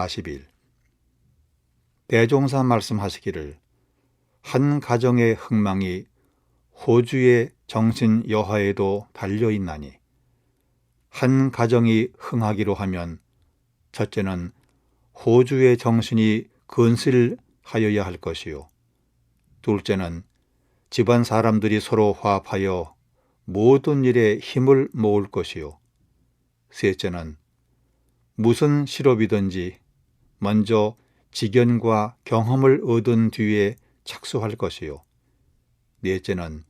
40일 대종사 말씀하시기를 한 가정의 흥망이 호주의 정신 여하에도 달려있나니 한 가정이 흥하기로 하면 첫째는 호주의 정신이 건실하여야 할 것이요 둘째는 집안 사람들이 서로 화합하여 모든 일에 힘을 모을 것이요 셋째는 무슨 실업이든지 먼저 지견과 경험을 얻은 뒤에 착수할 것이요 넷째는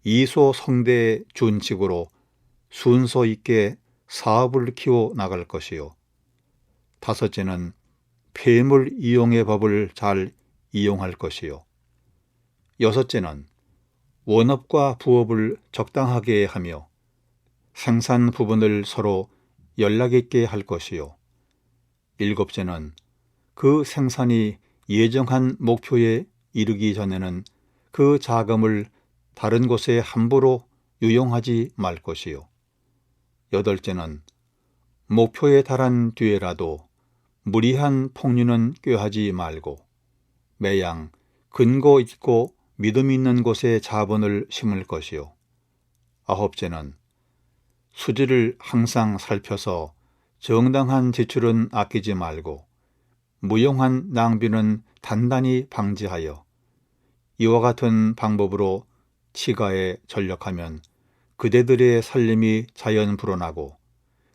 이소 성대의 준칙으로 순서 있게 사업을 키워 나갈 것이요 다섯째는 폐물 이용의 법을 잘 이용할 것이요 여섯째는 원업과 부업을 적당하게 하며 생산 부분을 서로 연락 있게 할 것이요 일곱째는 그 생산이 예정한 목표에 이르기 전에는 그 자금을 다른 곳에 함부로 유용하지 말 것이요 여덟째는 목표에 달한 뒤에라도 무리한 폭류는 꾀하지 말고 매양 근거 있고 믿음 있는 곳에 자본을 심을 것이요 아홉째는 수지를 항상 살펴서 정당한 지출은 아끼지 말고 무용한 낭비는 단단히 방지하여 이와 같은 방법으로 치가에 전력하면 그대들의 살림이 자연 불어나고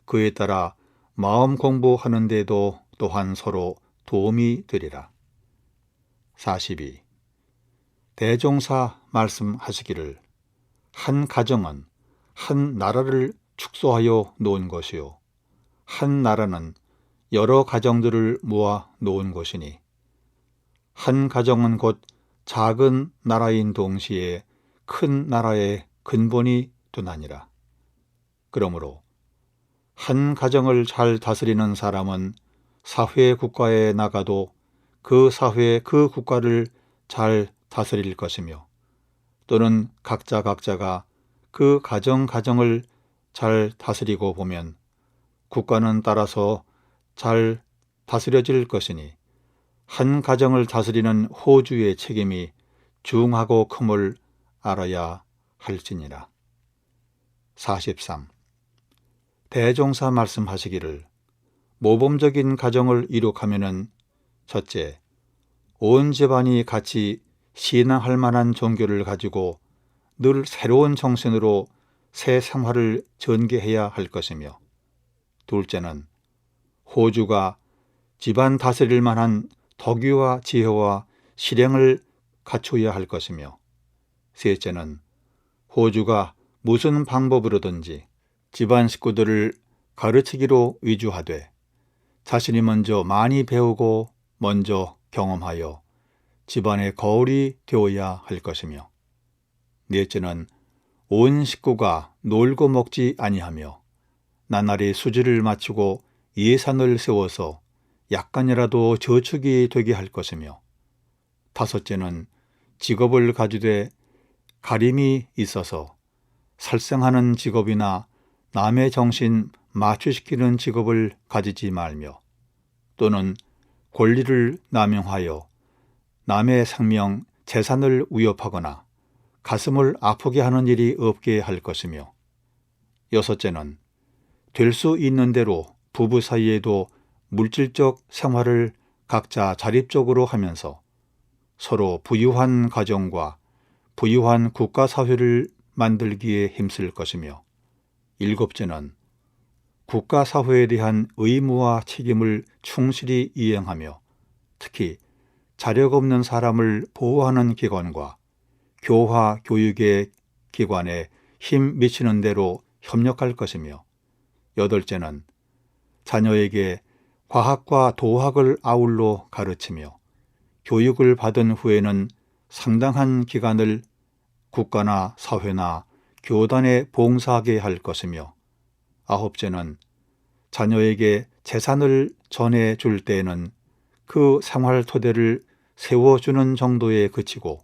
그에 따라 마음 공부하는 데도 또한 서로 도움이 되리라. 42. 대종사 말씀하시기를 한 가정은 한 나라를 축소하여 놓은 것이요 한 나라는 여러 가정들을 모아 놓은 것이니 한 가정은 곧 작은 나라인 동시에 큰 나라의 근본이 되나니라. 그러므로 한 가정을 잘 다스리는 사람은 사회 국가에 나가도 그 사회 그 국가를 잘 다스릴 것이며 또는 각자가 그 가정을 잘 다스리고 보면 국가는 따라서 잘 다스려질 것이니 한 가정을 다스리는 호주의 책임이 중하고 큼을 알아야 할지니라. 43. 대종사 말씀하시기를 모범적인 가정을 이룩하면은 첫째, 온 집안이 같이 신앙할 만한 종교를 가지고 늘 새로운 정신으로 새 생활을 전개해야 할 것이며 둘째는 호주가 집안 다스릴 만한 덕유와 지혜와 실행을 갖춰야 할 것이며 셋째는 호주가 무슨 방법으로든지 집안 식구들을 가르치기로 위주하되 자신이 먼저 많이 배우고 먼저 경험하여 집안의 거울이 되어야 할 것이며 넷째는 온 식구가 놀고 먹지 아니하며 나날이 수지를 마치고 예산을 세워서 약간이라도 저축이 되게 할 것이며 다섯째는 직업을 가지되 가림이 있어서 살생하는 직업이나 남의 정신 마취시키는 직업을 가지지 말며 또는 권리를 남용하여 남의 생명, 재산을 위협하거나 가슴을 아프게 하는 일이 없게 할 것이며 여섯째는 될 수 있는 대로 부부 사이에도 물질적 생활을 각자 자립적으로 하면서 서로 부유한 가정과 부유한 국가사회를 만들기에 힘쓸 것이며 일곱째는 국가사회에 대한 의무와 책임을 충실히 이행하며 특히 자력 없는 사람을 보호하는 기관과 교화 교육의 기관에 힘 미치는 대로 협력할 것이며 여덟째는 자녀에게 과학과 도학을 아울러 가르치며 교육을 받은 후에는 상당한 기간을 국가나 사회나 교단에 봉사하게 할 것이며 아홉째는 자녀에게 재산을 전해줄 때에는 그 생활 토대를 세워주는 정도에 그치고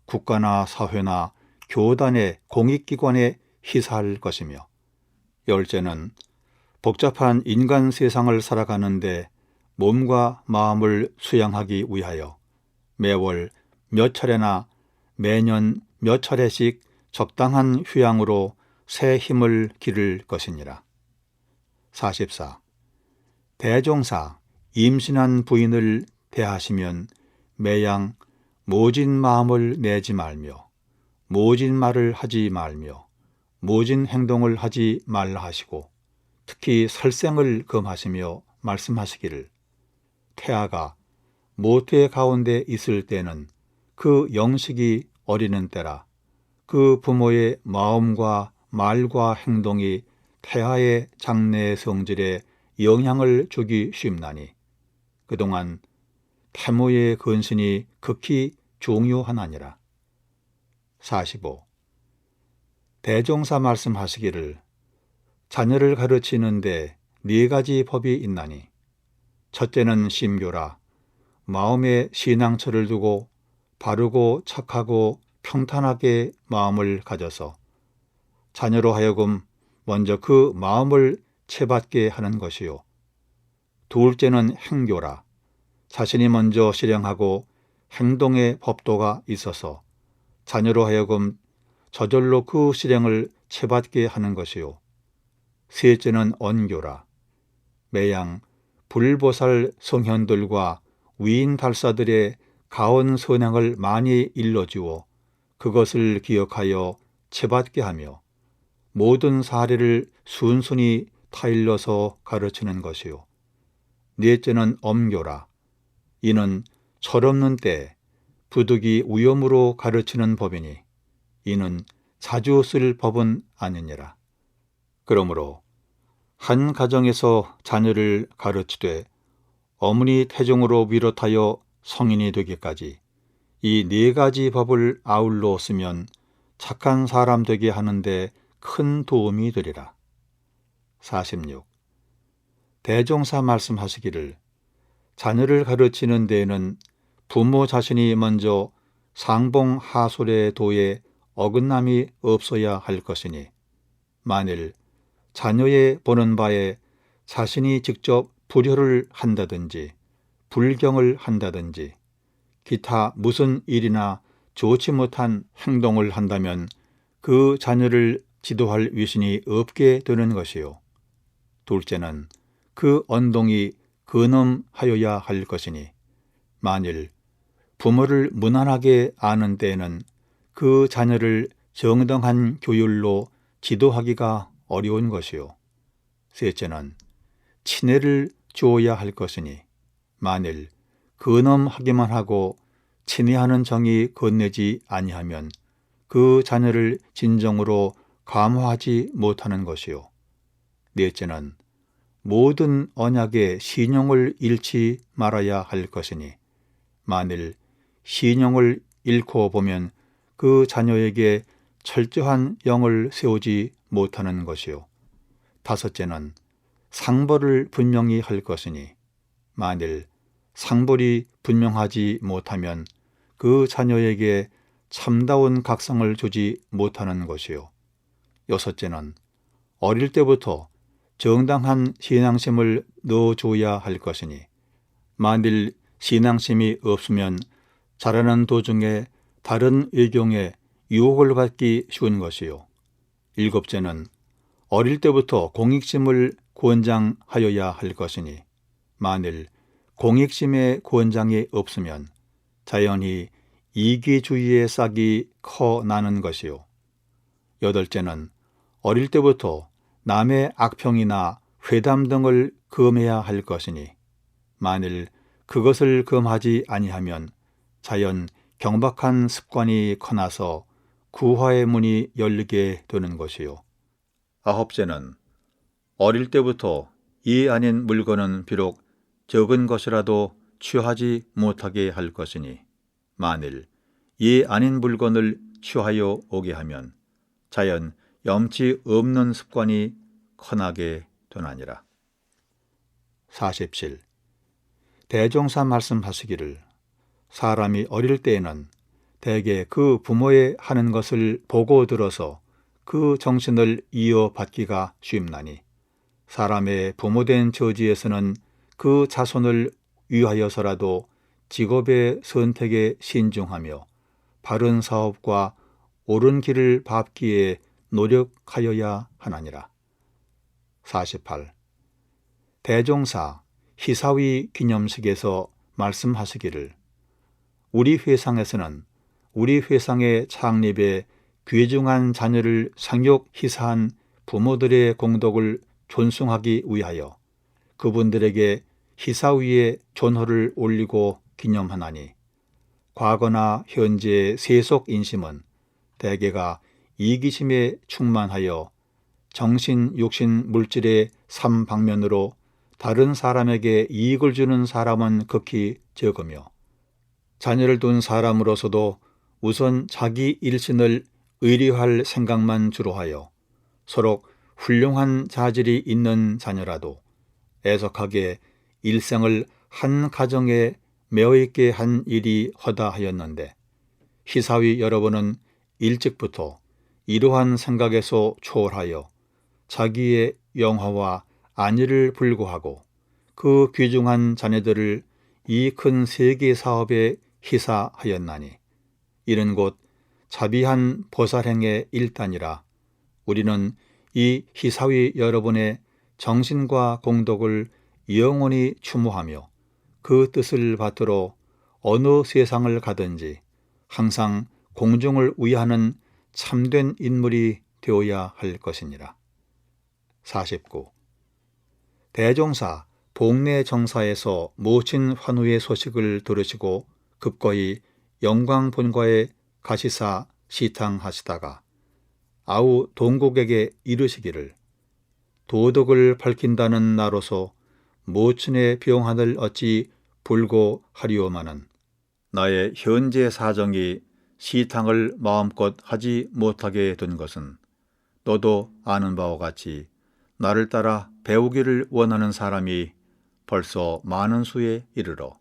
국가나 사회나 교단의 공익기관에 희사할 것이며 열째는 복잡한 인간 세상을 살아가는데 몸과 마음을 수양하기 위하여 매월 몇 차례나 매년 몇 차례씩 적당한 휴양으로 새 힘을 기를 것이니라. 44. 대종사 임신한 부인을 대하시면 매양 모진 마음을 내지 말며 모진 말을 하지 말며 모진 행동을 하지 말라 하시고 특히 설생을 금하시며 말씀하시기를 태아가 모태 가운데 있을 때는 그 영식이 어리는 때라 그 부모의 마음과 말과 행동이 태아의 장래 성질에 영향을 주기 쉽나니 그동안 태모의 근신이 극히 중요하나니라. 45. 대종사 말씀하시기를 자녀를 가르치는데 4가지 법이 있나니 첫째는 심교라 마음에 신앙처를 두고 바르고 착하고 평탄하게 마음을 가져서 자녀로 하여금 먼저 그 마음을 채받게 하는 것이요. 둘째는 행교라 자신이 먼저 실행하고 행동의 법도가 있어서 자녀로 하여금 저절로 그 실행을 채받게 하는 것이요. 셋째는 언교라 매양 불보살 성현들과 위인 달사들의 가온 선행을 많이 일러주어 그것을 기억하여 채받게 하며 모든 사례를 순순히 타일러서 가르치는 것이요. 넷째는 엄교라 이는 철없는 때 부득이 위험으로 가르치는 법이니 이는 자주 쓸 법은 아니니라. 그러므로 한 가정에서 자녀를 가르치되 어머니 태중으로 비롯하여 성인이 되기까지 이 4가지 법을 아울러 쓰면 착한 사람 되게 하는데 큰 도움이 되리라. 46. 대종사 말씀하시기를 자녀를 가르치는 데에는 부모 자신이 먼저 상봉하솔의 도에 어긋남이 없어야 할 것이니 만일 자녀의 보는 바에 자신이 직접 불효를 한다든지 불경을 한다든지 기타 무슨 일이나 좋지 못한 행동을 한다면 그 자녀를 지도할 위신이 없게 되는 것이요. 둘째는 그 언동이 근엄하여야 할 것이니 만일 부모를 무난하게 아는 때에는 그 자녀를 정당한 교율로 지도하기가 어려운 것이요. 셋째는 친애를 주어야 할 것이니 만일 근엄하기만 하고 친애하는 정이 건네지 아니하면 그 자녀를 진정으로 감화하지 못하는 것이요. 넷째는 모든 언약의 신용을 잃지 말아야 할 것이니 만일 신용을 잃고 보면 그 자녀에게 철저한 영을 세우지 못하는 것이요. 다섯째는 상벌을 분명히 할 것이니 만일 상벌이 분명하지 못하면 그 자녀에게 참다운 각성을 주지 못하는 것이요. 여섯째는 어릴 때부터 정당한 신앙심을 넣어줘야 할 것이니 만일 신앙심이 없으면 자라는 도중에 다른 의경에 유혹을 받기 쉬운 것이요. 일곱째는 어릴 때부터 공익심을 권장하여야 할 것이니 만일 공익심의 권장이 없으면 자연히 이기주의의 싹이 커 나는 것이요. 여덟째는 어릴 때부터 남의 악평이나 회담 등을 금해야 할 것이니 만일 그것을 금하지 아니하면 자연 경박한 습관이 커나서 구화의 문이 열리게 되는 것이요. 아홉째는 어릴 때부터 이 아닌 물건은 비록 적은 것이라도 취하지 못하게 할 것이니 만일 이 아닌 물건을 취하여 오게 하면 자연 염치 없는 습관이 커나게 되나니라. 47. 대종사 말씀하시기를 사람이 어릴 때에는 대개 그 부모의 하는 것을 보고 들어서 그 정신을 이어받기가 쉽나니 사람의 부모된 처지에서는 그 자손을 위하여서라도 직업의 선택에 신중하며 바른 사업과 옳은 길을 밟기에 노력하여야 하나니라. 48. 대종사 희사위 기념식에서 말씀하시기를 우리 회상에서는 우리 회상의 창립에 귀중한 자녀를 생육 희사한 부모들의 공덕을 존숭하기 위하여 그분들에게 희사위에 존호를 올리고 기념하나니 과거나 현재의 세속 인심은 대개가 이기심에 충만하여 정신, 육신, 물질의 삼방면으로 다른 사람에게 이익을 주는 사람은 극히 적으며 자녀를 둔 사람으로서도 우선 자기 일신을 의리할 생각만 주로 하여 서로 훌륭한 자질이 있는 자녀라도 애석하게 일생을 한 가정에 매어있게 한 일이 허다하였는데 희사위 여러분은 일찍부터 이러한 생각에서 초월하여 자기의 영화와 안위를 불구하고 그 귀중한 자녀들을 이 큰 세계 사업에 희사하였나니 이는 곧 자비한 보살행의 일단이라 우리는 이 희사위 여러분의 정신과 공덕을 영원히 추모하며 그 뜻을 받들어 어느 세상을 가든지 항상 공중을 위하는 참된 인물이 되어야 할 것이니라. 49. 대종사 복례 정사에서 모친 환우의 소식을 들으시고 급거이 영광 본과에 가시사 시탕하시다가 아우 동국에게 이르시기를 도덕을 밝힌다는 나로서 모친의 병환을 어찌 불고하리오마는 나의 현재 사정이 시탕을 마음껏 하지 못하게 된 것은 너도 아는 바와 같이 나를 따라 배우기를 원하는 사람이 벌써 많은 수에 이르러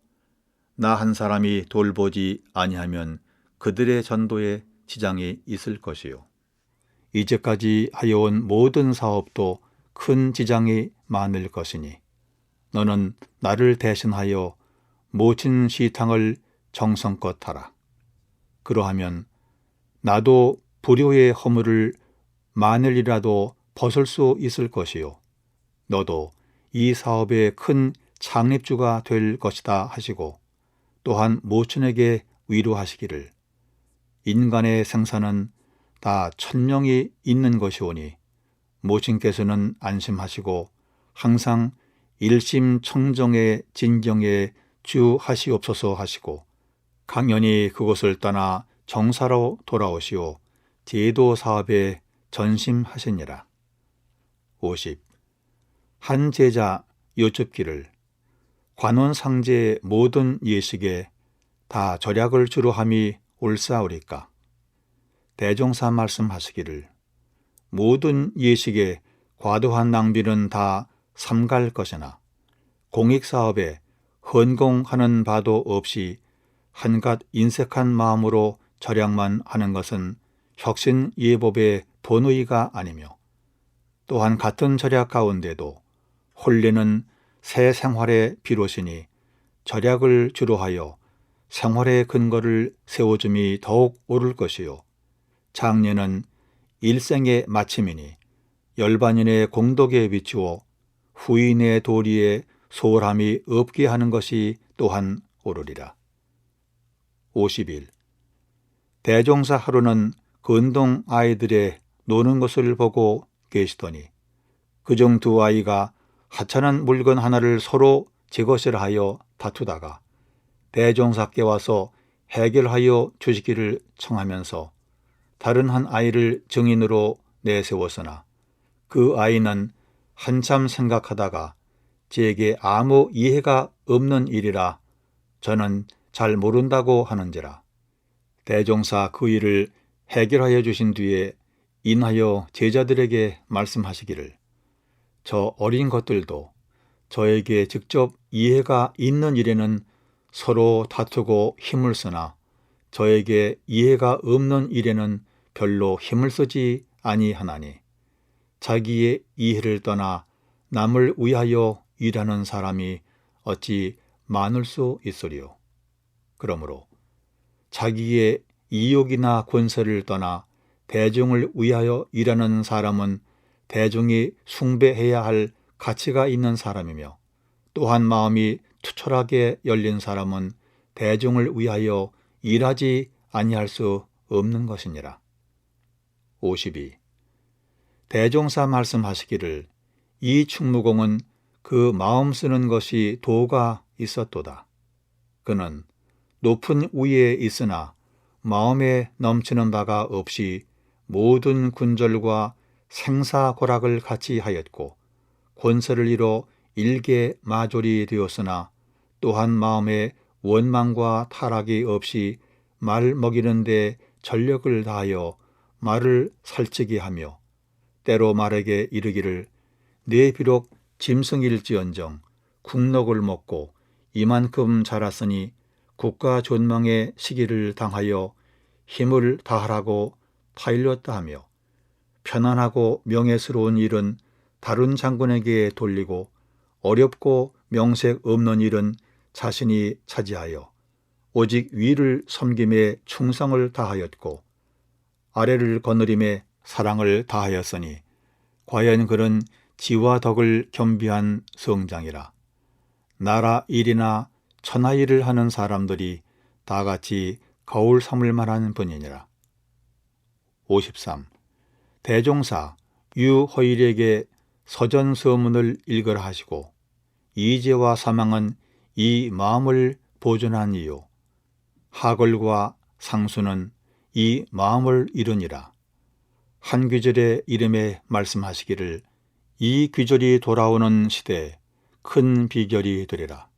나 한 사람이 돌보지 아니하면 그들의 전도에 지장이 있을 것이요. 이제까지 하여온 모든 사업도 큰 지장이 많을 것이니 너는 나를 대신하여 모친 시탕을 정성껏 하라. 그러하면 나도 불효의 허물을 만일이라도 벗을 수 있을 것이요. 너도 이 사업의 큰 창립주가 될 것이다 하시고 또한 모친에게 위로하시기를 인간의 생사는 다 천명이 있는 것이오니 모친께서는 안심하시고 항상 일심청정의 진경에 주하시옵소서 하시고 강연히 그곳을 떠나 정사로 돌아오시오 제도 사업에 전심하시니라. 50. 한 제자 여쭙기를 관원상제의 모든 예식에 다 절약을 주로 함이 옳사오리까? 대종사 말씀하시기를 모든 예식에 과도한 낭비는 다 삼갈 것이나 공익사업에 헌공하는 바도 없이 한갓 인색한 마음으로 절약만 하는 것은 혁신예법의 본의가 아니며 또한 같은 절약 가운데도 혼례는 새 생활의 비롯이니 절약을 주로 하여 생활의 근거를 세워줌이 더욱 옳을 것이요 장례는 일생의 마침이니 열반인의 공덕에 비추어 후인의 도리에 소홀함이 없게 하는 것이 또한 옳으리라. 51. 대종사 하루는 근동 아이들의 노는 것을 보고 계시더니 그중 두 아이가 하찮은 물건 하나를 서로 제 것이라 하여 다투다가 대종사께 와서 해결하여 주시기를 청하면서 다른 한 아이를 증인으로 내세웠으나 그 아이는 한참 생각하다가 제게 아무 이해가 없는 일이라 저는 잘 모른다고 하는지라 대종사 그 일을 해결하여 주신 뒤에 인하여 제자들에게 말씀하시기를 저 어린 것들도 저에게 직접 이해가 있는 일에는 서로 다투고 힘을 쓰나 저에게 이해가 없는 일에는 별로 힘을 쓰지 아니하나니 자기의 이해를 떠나 남을 위하여 일하는 사람이 어찌 많을 수 있으리요. 그러므로 자기의 이욕이나 권세를 떠나 대중을 위하여 일하는 사람은 대중이 숭배해야 할 가치가 있는 사람이며, 또한 마음이 투철하게 열린 사람은 대중을 위하여 일하지 아니할 수 없는 것이니라. 52. 대종사 말씀하시기를 이 충무공은 그 마음 쓰는 것이 도가 있었도다. 그는 높은 위에 있으나 마음에 넘치는 바가 없이 모든 군절과 생사고락을 같이 하였고, 권세를 이뤄 일개 마졸이 되었으나 또한 마음에 원망과 타락이 없이 말 먹이는 데 전력을 다하여 말을 살찌게 하며, 때로 말에게 이르기를 내 비록 짐승일지언정 국록을 먹고 이만큼 자랐으니 국가 존망의 시기를 당하여 힘을 다하라고 타일렀다 하며, 편안하고 명예스러운 일은 다른 장군에게 돌리고 어렵고 명색 없는 일은 자신이 차지하여 오직 위를 섬김에 충성을 다하였고 아래를 거느림에 사랑을 다하였으니 과연 그는 지와 덕을 겸비한 성장이라. 나라 일이나 천하 일을 하는 사람들이 다같이 거울 삼을 만한 분이니라. 53. 대종사 유허일에게 서전서문을 읽으라 하시고, 이재와 사망은 이 마음을 보존한 이유, 하걸과 상수는 이 마음을 이루니라. 한 귀절의 이름에 말씀하시기를 이 귀절이 돌아오는 시대에 큰 비결이 되리라.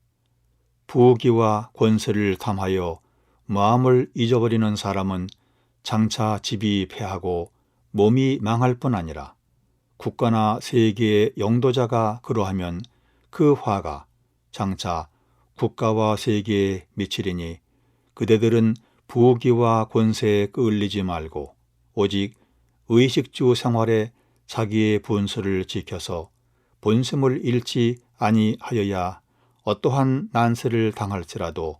부귀와 권세를 탐하여 마음을 잊어버리는 사람은 장차 집이 패하고 몸이 망할 뿐 아니라, 국가나 세계의 영도자가 그러하면 그 화가 장차 국가와 세계에 미치리니, 그대들은 부귀와 권세에 끌리지 말고 오직 의식주 생활에 자기의 본수를 지켜서 본심을 잃지 아니하여야 어떠한 난세를 당할지라도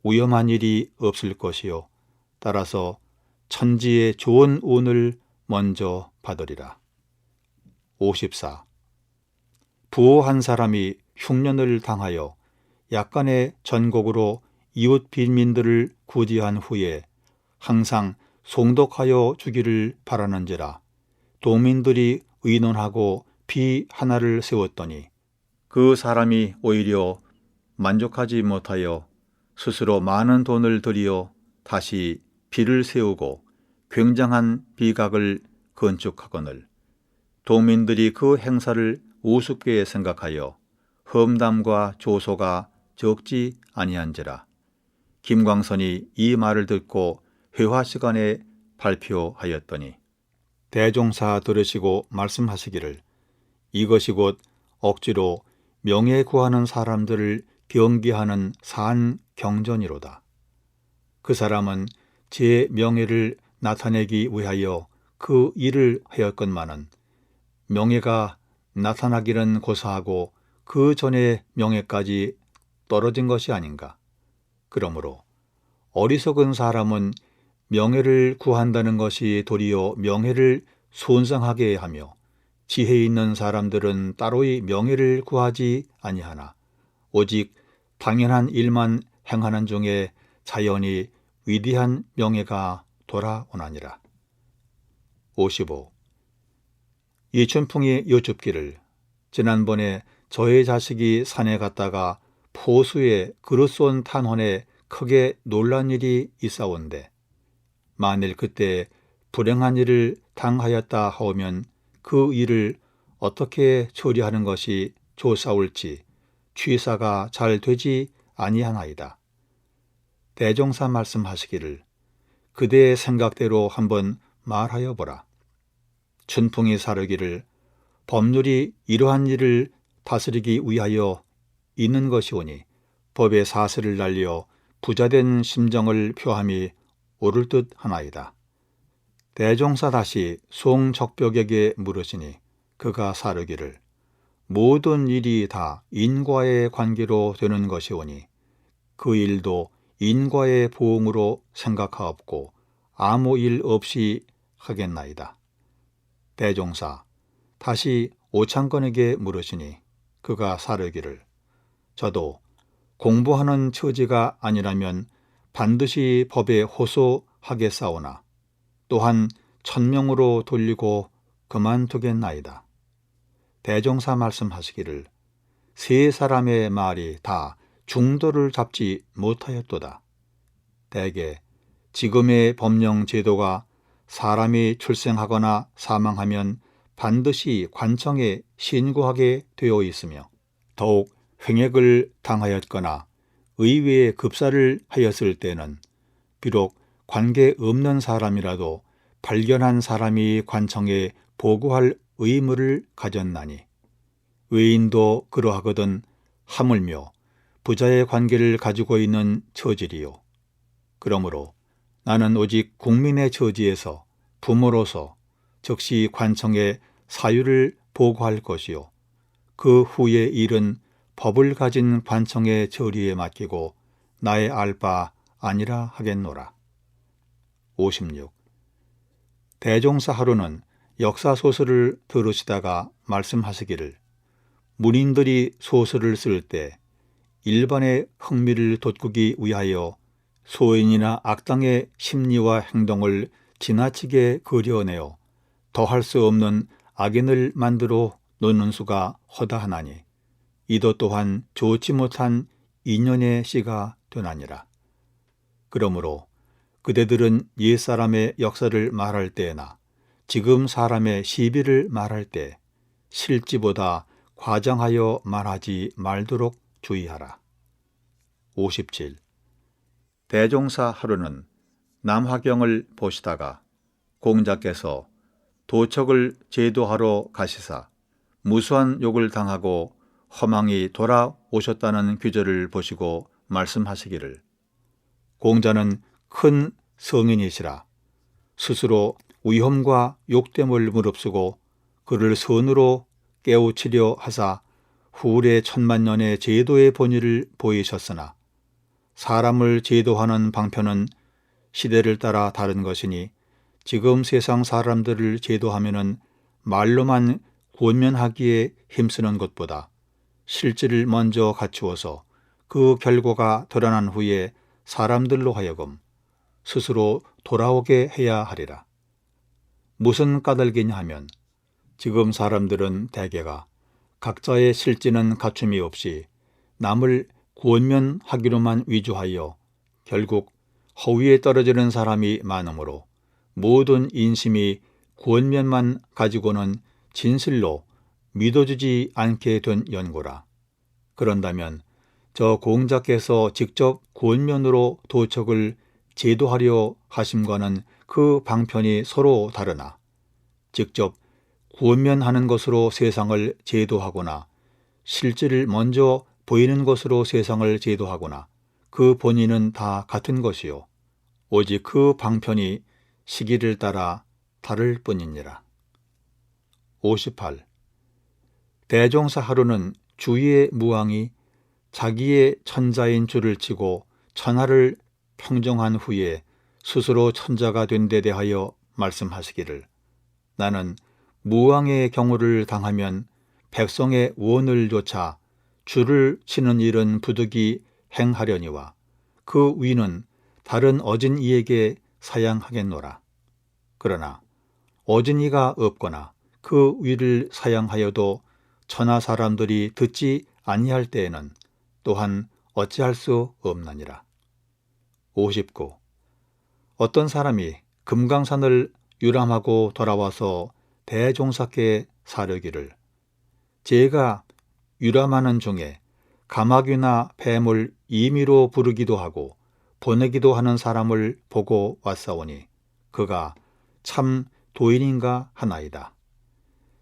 위험한 일이 없을 것이요, 따라서 천지의 좋은 운을 먼저 받으리라. 54. 부호 한 사람이 흉년을 당하여 약간의 전곡으로 이웃 빈민들을 구제한 후에 항상 송독하여 주기를 바라는지라. 동민들이 의논하고 비 하나를 세웠더니 그 사람이 오히려 만족하지 못하여 스스로 많은 돈을 들여 다시 비를 세우고 굉장한 비각을 건축하거늘 동민들이 그 행사를 우습게 생각하여 험담과 조소가 적지 아니한지라. 김광선이 이 말을 듣고 회화 시간에 발표하였더니 대종사 들으시고 말씀하시기를 이것이 곧 억지로 명예 구하는 사람들을 경계하는 산 경전이로다. 그 사람은 제 명예를 나타내기 위하여 그 일을 하였건만은 명예가 나타나기는 고사하고 그 전에 명예까지 떨어진 것이 아닌가. 그러므로 어리석은 사람은 명예를 구한다는 것이 도리어 명예를 손상하게 하며, 지혜 있는 사람들은 따로이 명예를 구하지 아니하나 오직 당연한 일만 행하는 중에 자연히 위대한 명예가 돌아오나니라. 55. 이춘풍이 여쭙기를 지난번에 저의 자식이 산에 갔다가 포수에 그릇 쏜 탄원에 크게 놀란 일이 있사온데, 만일 그때 불행한 일을 당하였다 하오면 그 일을 어떻게 처리하는 것이 좋사올지 취사가 잘 되지 아니하나이다. 대종사 말씀하시기를 그대의 생각대로 한번 말하여 보라. 춘풍이 사르기를 법률이 이러한 일을 다스리기 위하여 있는 것이오니 법의 사슬을 날려 부자된 심정을 표함이 옳을 듯 하나이다. 대종사 다시 송적벽에게 물으시니 그가 사르기를 모든 일이 다 인과의 관계로 되는 것이오니 그 일도 인과의 보응으로 생각하옵고 아무 일 없이 하겠나이다. 대종사 다시 오창건에게 물으시니 그가 사르기를 저도 공부하는 처지가 아니라면 반드시 법에 호소하겠사오나 또한 천명으로 돌리고 그만두겠나이다. 대종사 말씀하시기를 세 사람의 말이 다 중도를 잡지 못하였도다. 대개 지금의 법령 제도가 사람이 출생하거나 사망하면 반드시 관청에 신고하게 되어 있으며 더욱 횡액을 당하였거나 의외의 급사를 하였을 때는 비록 관계없는 사람이라도 발견한 사람이 관청에 보고할 의무를 가졌나니 외인도 그러하거든 하물며 부자의 관계를 가지고 있는 처질이요. 그러므로 나는 오직 국민의 처지에서 부모로서 즉시 관청에 사유를 보고할 것이요. 그 후의 일은 법을 가진 관청의 처리에 맡기고 나의 알 바 아니라 하겠노라. 56. 대종사 하루는 역사소설을 들으시다가 말씀하시기를 문인들이 소설을 쓸 때 일반의 흥미를 돋구기 위하여 소인이나 악당의 심리와 행동을 지나치게 그려내어 더할 수 없는 악인을 만들어 놓는 수가 허다하나니 이도 또한 좋지 못한 인연의 씨가 되나니라. 그러므로 그대들은 옛사람의 역사를 말할 때나 지금 사람의 시비를 말할 때 실지보다 과장하여 말하지 말도록 주의하라. 57. 대종사 하루는 남화경을 보시다가 공자께서 도척을 제도하러 가시사 무수한 욕을 당하고 허망이 돌아오셨다는 규절을 보시고 말씀하시기를 공자는 큰 성인이시라 스스로 위험과 욕됨을 무릅쓰고 그를 선으로 깨우치려 하사 후래 천만년의 제도의 본의를 보이셨으나 사람을 제도하는 방편은 시대를 따라 다른 것이니 지금 세상 사람들을 제도하면은 말로만 권면하기에 힘쓰는 것보다 실질을 먼저 갖추어서 그 결과가 드러난 후에 사람들로 하여금 스스로 돌아오게 해야 하리라. 무슨 까닭이냐 하면 지금 사람들은 대개가 각자의 실지는 갖춤이 없이 남을 권면하기로만 위주하여 결국 허위에 떨어지는 사람이 많으므로 모든 인심이 권면만 가지고는 진실로 믿어주지 않게 된 연고라. 그런다면 저 공자께서 직접 권면으로 도척을 제도하려 하심과는 그 방편이 서로 다르나 직접 권면하는 것으로 세상을 제도하거나 실질을 먼저 보이는 것으로 세상을 제도하거나 그 본의는 다 같은 것이요 오직 그 방편이 시기를 따라 다를 뿐이니라. 58. 대종사 하루는 주위의 무왕이 자기의 천자인 줄을 치고 천하를 평정한 후에 스스로 천자가 된 데 대하여 말씀하시기를 나는 무왕의 경우를 당하면 백성의 원을 조차 줄을 치는 일은 부득이 행하려니와 그 위는 다른 어진 이에게 사양하겠노라. 그러나 어진 이가 없거나 그 위를 사양하여도 천하 사람들이 듣지 아니할 때에는 또한 어찌할 수 없나니라. 59. 어떤 사람이 금강산을 유람하고 돌아와서 대종사께 사르기를 제가 유람하는 중에 가마귀나 뱀을 임의로 부르기도 하고 보내기도 하는 사람을 보고 왔사오니 그가 참 도인인가 하나이다.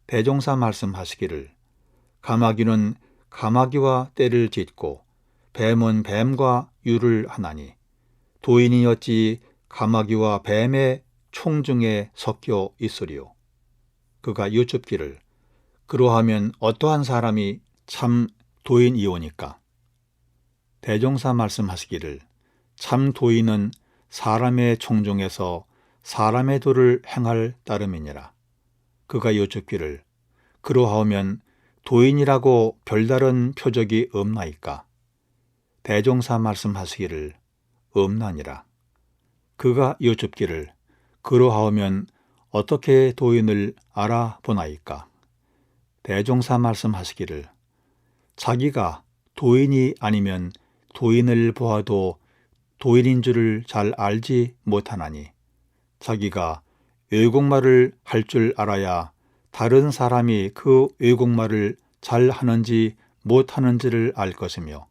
대종사 말씀하시기를 가마귀는 가마귀와 떼를 짓고 뱀은 뱀과 유를 하나니 도인이 어찌 가마귀와 뱀의 총 중에 섞여 있으리요. 그가 여쭙기를 그러하면 어떠한 사람이 참 도인이오니까? 대종사 말씀하시기를 참 도인은 사람의 총종에서 사람의 도를 행할 따름이니라. 그가 여쭙기를 그러하오면 도인이라고 별다른 표적이 없나이까? 대종사 말씀하시기를 없나니라. 그가 여쭙기를 그러하오면 어떻게 도인을 알아보나이까? 대종사 말씀하시기를 자기가 도인이 아니면 도인을 보아도 도인인 줄을 잘 알지 못하나니 자기가 외국말을 할 줄 알아야 다른 사람이 그 외국말을 잘 하는지 못하는지를 알 것이며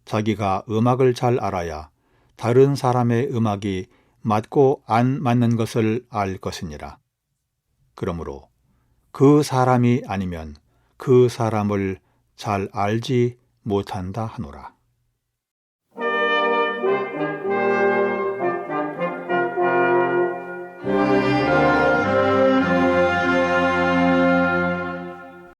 자기가 음악을 잘 알아야 다른 사람의 음악이 맞고 안 맞는 것을 알 것이니라. 그러므로 그 사람이 아니면 그 사람을 잘 알지 못한다 하노라.